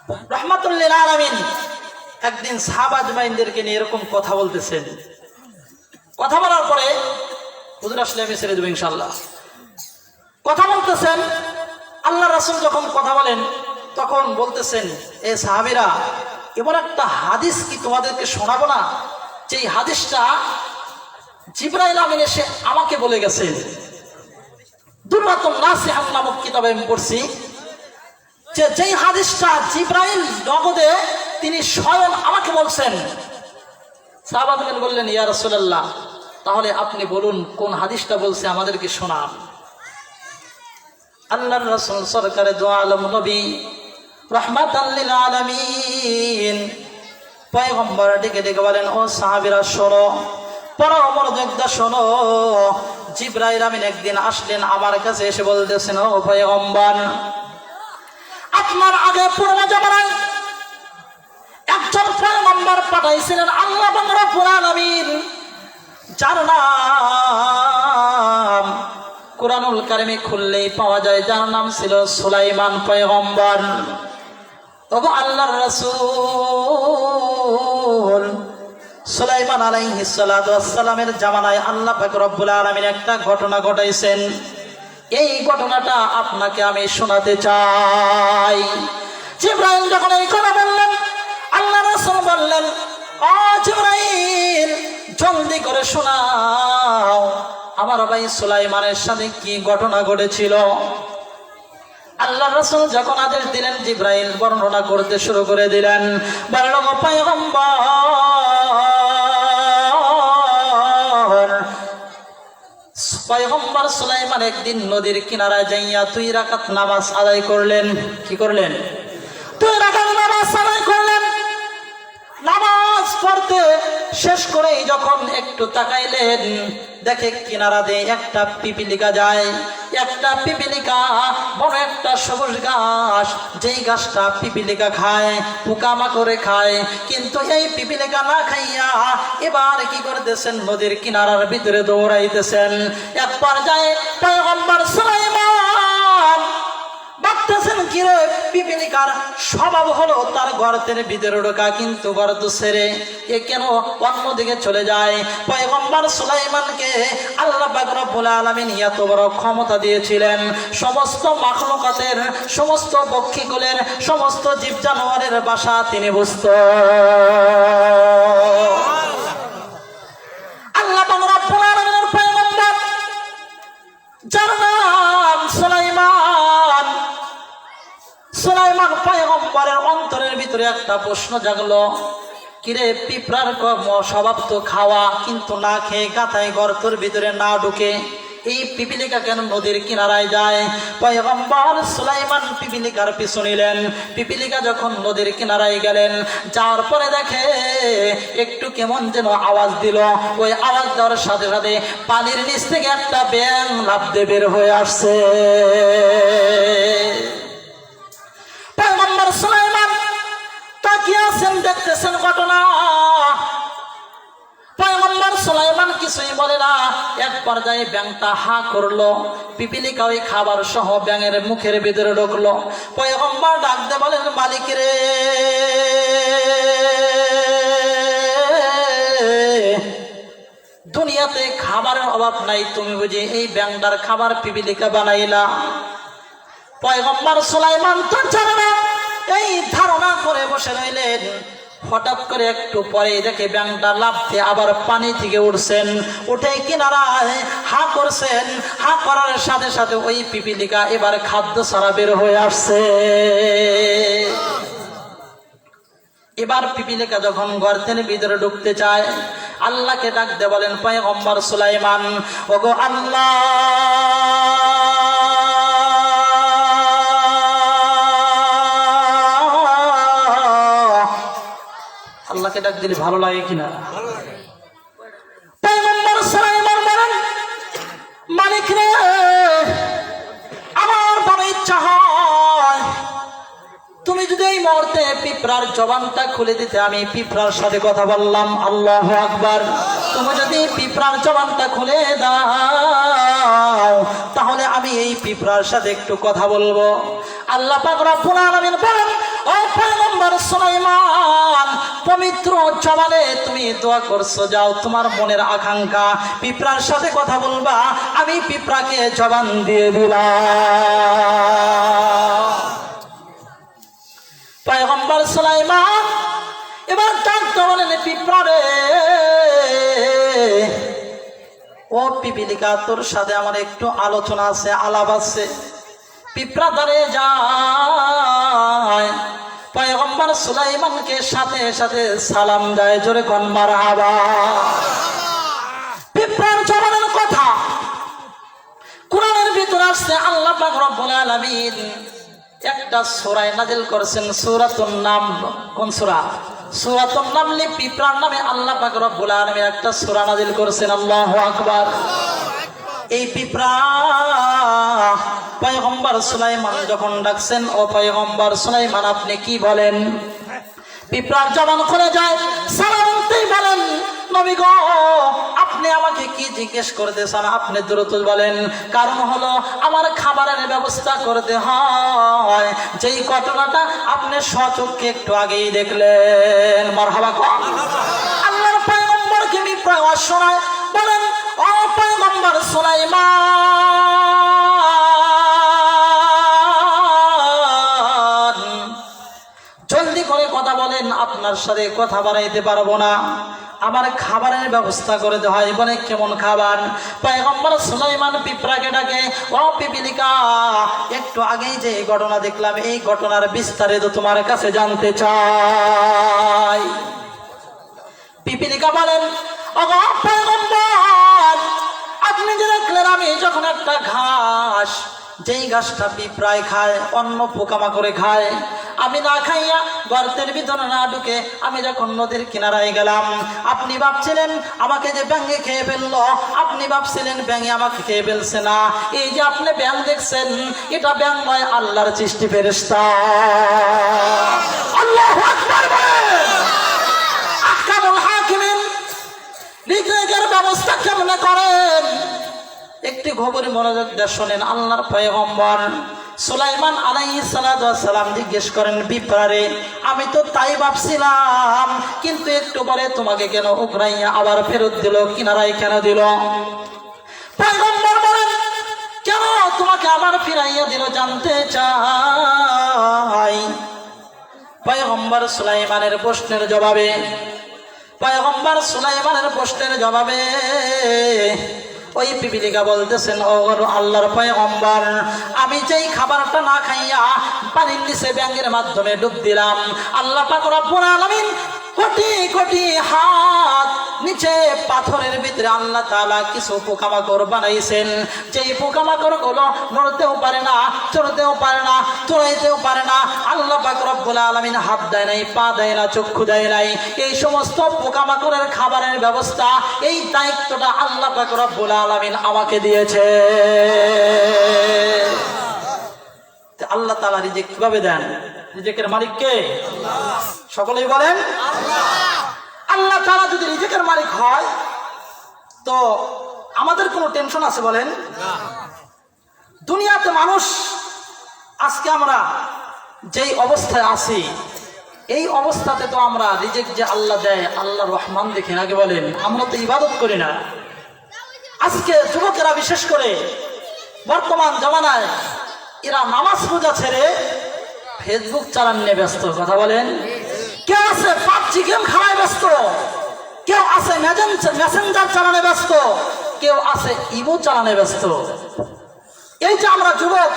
রাহমাতুল লিল আলামিন একদিন সাহাবা আজমাইনদেরকে নিয়ে এরকম কথা বলতেছেন। কথা বলার পরে হুজুর আসলে আমি ছেড়ে দেব ইনশাআল্লাহ। কথা বলতেছেন, আল্লাহ রাসূল যখন কথা বলেন তখন বলতেছেন, এ সাহাবীরা, এমন একটা হাদিস কি তোমাদেরকে শোনাবো না, যেই হাদিসটা জিবরাইল আমিন এসে আমাকে বলে গেছেন। দুররাতুন নাসিহা নামক কিতাবে আমি পড়ছি যে যেই হাদিসটা জিবরাইল নগদে তিনি স্বয়ং আমাকে বলছেন। সাহাবাগণ বললেন, ইয়া রাসূলুল্লাহ, তাহলে আপনি বলুন কোন হাদিসটা বলছে, আমাদেরকে শোনান। আল্লাহর রাসূল সরকারে দো আলম নবী রাহমাতাল লিল আলামিন পয়গম্বর ডেকে ডেকে বলেন, ও সাহাবীরা শোনো, মনোযোগ দিয়ে শোনো। জিবরাইল আমিন একদিন আসলেন আমার কাছে, এসে বলতেছেন, ও পয়গম্বর, আপনার আগে পুরনো জামানায় একজন পয়গম্বর পাঠাইছিলেন আল্লাহ রাব্বুল আলামিন, যার নাম কুরআনুল কারীমে খুললেই পাওয়া যায়, যার নাম ছিল সুলাইমান পয়গম্বর। ওগো আল্লাহর রাসূল, সুলাইমান আলাইহিস সালাতু ওয়াস সালামের জামানায় আল্লাহ পাক রব্বুল আলামিন একটা ঘটনা ঘটাইছেন। এই ঘটনাটা আপনাকে আমি শোনাতে চাই। জিবরাইল যখন এই কথা বললেন, আল্লাহ রাসূল বললেন, ও জিবরাইল, জলদি করে শোনাও আমার ভাই সুলাইমানের সাথে কি ঘটনা ঘটেছিল। আল্লাহ রাসূল যখন আদেশ দিলেন, জিবরাইল বর্ণনা করতে শুরু করে দিলেন। বলল, ও পয়গম্বর সুলাইমান একদিন নদীর কিনারায় যাইয়া 2 রাকাত নামাজ আদায় করলেন। কি করলেন? 2 রাকাত নামাজ আদায় করলেন। নামাজ পড়তে শেষ করেই যখন একটু তাকাইলেন, দেখে কিনারা দিয়ে একটা পিপিলিকা যায়। একটা পিপিলিকা বড় একটা সবুজ ঘাস, যেই ঘাসটা পিপিলিকা খায়, পোকামাকড়ে খায়, কিন্তু এই পিপিলিকা না খাইয়া এবার কি করতেছেন, নদীর কিনারার ভিতরে দৌড়াইতেছেন। এক পর্যায়ে পয়গম্বর সুলাইমান ভাবতেছেন, কিরে, পিপিলিকার স্বভাব হলো তার গর্তের ভিতরে ঢোকা, কিন্তু গর্ত ছেড়ে এ কেন অন্যদিকে চলে যায়। পয়গম্বর সুলাইমানকে আল্লাহ পাক রব্বুল আলামিন এত বড় ক্ষমতা দিয়েছিলেন, সমস্ত মাখলুকাতের, সমস্ত পক্ষীকুলের, সমস্ত জীব জানোয়ারের ভাষা তিনি বুঝতেন। আল্লাহ পাক রব্বুল আলামিনের পয়গম্বর, যার নাম সুলাইমান, সুলাইমান পয়গম্বরের অন্তরের ভিতরে একটা প্রশ্ন জাগলো, কিরে, পিঁপড়ার স্বভাব তো খাওয়া, কিন্তু না খেয়ে গাথায় গর্তের ভিতরে না ঢুকে এই পিপিলিকা কেন নদীর কিনারায় যায়? পয়গম্বর সুলাইমান পিপিলিকার পিছু নিলেন। পিপিলিকা যখন নদীর কিনারায় গেলেন, যাওয়ার পরে দেখে একটু কেমন যেন আওয়াজ দিল। ওই আওয়াজ দেওয়ার সাথে সাথে পানির নিচ থেকে একটা ব্যাঙ লাফ দিয়ে বের হয়ে আসছে। পয়গম্বর সুলাইমান তাকিয়ে আছেন, দেখতেছেন ঘটনা। পয়গম্বর সুলাইমান কিছুই বলে না। এক পর্যায়ে ব্যাঙটা হা করলো, পিপিলিকা ওই খাবার সহ ব্যাঙের মুখের ভিতরে ঢুকলো। পয়গম্বর ডাক দিয়ে বলেন, মালিক রে, দুনিয়াতে খাবারের অভাব নাই, তুমি বুঝি এই ব্যাঙটার খাবার পিপিলিকা বানাইলা? পয়গম্বর সুলাইমান তো জানে না, এই ধারণা করে বসে রইলেন। হঠাৎ করে একটু পরে দেখে ব্যাঙটা লাফ দিয়ে আবার পানি থেকে উঠছেন, উঠে কিনারায় হা করছেন। হা করার সাথে সাথে ওই পিপিলিকা এবার খাদ্য ছাড়া বের হয়ে আসছে। এবার পিপিলিকা যখন গর্তের ভিতরে ঢুকতে চায়, আল্লাহকে ডাক দিয়ে বলেন, পয়গম্বর সুলাইমান, ওগো আল্লাহ, আল্লাহকে ডাক দিলে ভালো লাগে কিনা? পয়গম্বর সুলাইমান বলেন, মালিক রে, আমার বড় ইচ্ছা হয় তুমি যদি এই মুহূর্তে পিঁপড়ার জবানটা খুলে দিতে, আমি পিঁপড়ার সাথে কথা বললাম। আল্লাহু আকবার। তুমি যদি পিঁপড়ার জবানটা খুলে দাও, তাহলে আমি এই পিঁপড়ার সাথে একটু কথা বলবো। আল্লাহ পাক রব্বুল আলামিন বলেন, ও পয়গম্বর সুলাইমান, পবিত্র জবানে তুমি দোয়া করছো, যাও তোমার মনের আকাঙ্ক্ষা পিঁপড়ার সাথে কথা বলবা, আমি পিঁপড়াকে জবান দিয়ে দিলাম। পয়গম্বর সুলাইমান এবার ডাকতে বলেন, পিঁপড়া রে, ও পিপিলিকা, তোর সাথে আমার একটু আলোচনা আছে, আলাপ আছে। পিঁপড়া দাঁড়িয়ে যায়, পয়গম্বর সুলাইমানকে সাথে সাথে সালাম দেয়, জোরে কোন মারহাবা। পিঁপড়ার জবানের কথা কোরআনের ভিতরে আসছে। আল্লাহ পাক রব্বুল আলামিন একটা সূরা নাযিল করেছেন, সূরাতুন নামল। কোন সূরা? সূরাতুন নামল। পিঁপড়ার নামে আল্লাহ পাক রব্বুল আলামিন একটা সূরা নাযিল করেছেন। আল্লাহু আকবার। এই পিঁপড়া পয়গম্বর সুলাইমান যখন ডাকছেন, ও পয়গম্বর সুলাইমান আপনি কি বলেন? পিঁপড়ার জবান খুলে যায়, সালামতেই বলেন, নবী গো, আপনি আমাকে কি জিজ্ঞেস করতেছেন? আপনি দ্রুত বলেন। কারণ হলো আমার খাবারের ব্যবস্থা করতে হয়, যেই ঘটনাটা আপনি স্বচক্ষে একটু আগেই দেখলেন। মারহাবা কর। আল্লাহর পয়গম্বরকে পিঁপড়া শোনায়, বলেন, ও পয়গম্বর সুলাইমান, জলদি করে কথা বলেন, আপনার সাথে কথা বাড়াইতে পারবো না, আমার খাবারের ব্যবস্থা করে দেওয়া হয়। বলে কেমন খাবার? পয়গম্বর সুলাইমান পিঁপড়াকে ডাকে, ও পিপিলিকা, একটু আগেই যে ঘটনা দেখলাম, এই ঘটনার বিস্তারিত তোমার কাছে জানতে চাই। পিপিলিকা বলেন, ও পয়গম্বর, আপনি যে দেখলেন আমি যখন একটা ঘাস, যেই ঘাসটা পিঁপড়ায় খায়, অন্য পোকামাকড়ে খায়, আমি না খাইয়া গর্তের ভিতরে না ঢুকে আমি যখন নদীর কিনারায় গেলাম, আপনি ভাবছিলেন আমাকে যে ব্যাঙে খেয়ে ফেললো, আপনি ভাবছিলেন ব্যাঙে আমাকে খেয়ে ফেলছে না। এই যে আপনি ব্যাঙ দেখছেন, এটা ব্যাঙ নয়, আল্লাহর সৃষ্টি ফেরেশতা। আল্লাহু আকবার বলেন। আহকামুল হাকিমিন রিজিকের ব্যবস্থা কেমনে করেন? একটি খবর মনোযোগ দিয়ে শোনেন। আল্লাহর পয়গম্বর সুলাইমান আলাইহিস সালাতু ওয়াস সালাম জিজ্ঞেস করেন, পিঁপড়ারে, আমি তো তাই ভাবছিলাম, কিন্তু একটু পরে তোমাকে কেন উখরাইয়া আবার ফেরত দিল, কিনারায় কেন দিল? পয়গম্বর বলেন, কেন তোমাকে আবার ফিরাইয়া দিল জানতে চাই। পয়গম্বর সুলাইমানের প্রশ্নের জবাবে, পয়গম্বর সুলাইমানের প্রশ্নের জবাবে ওই পিপিলিকা বলতেছেন, ও আল্লাহর পয়গম্বর, আমি যেই খাবারটা না খাইয়া পানির নিচে ব্যাঙের মাধ্যমে ডুব দিলাম, আল্লাহ পাক রব্বুল আলামিন কোটি কোটি হাত নিচে পাথরের ভিতরে আল্লাহ তাআলা কিছু পোকামাকড় বানাইছেন, যেই পোকামাকড় গুলো নড়তেও পারে না, চড়তেও পারে না, তোড়াইতেও পারে না। আল্লাহ পাক রব্বুল আলামিন হাত দেয় নাই, পা দেয় না, চক্ষু দেয় নাই। এই সমস্ত পোকামাকড়ের খাবারের ব্যবস্থা, এই দায়িত্বটা আল্লাহ পাক রব্বুল আলামিন আমাকে দিয়েছে। আল্লাহ তাআলা রিজিক কিভাবে দেন? রিজিকের মালিক কে? আল্লাহ। সকলেই বলেন আল্লাহ। আল্লাহ তাআলা যদি রিজিকের মালিক হয়, তো আমাদের কোনো টেনশন আছে বলেন? না। দুনিয়াতে মানুষ, আজকে আমরা যেই অবস্থায় আছি, এই অবস্থাতে তো আমরা রিজিক যে আল্লাহ দেয়, আল্লাহ রহমান দেখি নাকি বলেন? আমরা তো ইবাদত করি না। আজকে যুবকেরা বিশেষ করে বর্তমান জমানায় এরা নামাজ পূজা ছেড়ে ফেসবুক চালান নিয়ে ব্যস্ত। কথা বলেন? কেউ আছে পাবজি গেম খেলায় ব্যস্ত, কেউ আছে মেসেঞ্জার চালানে ব্যস্ত, কেউ আছে ইমো চালানে ব্যস্ত। এই যে আমরা যুবক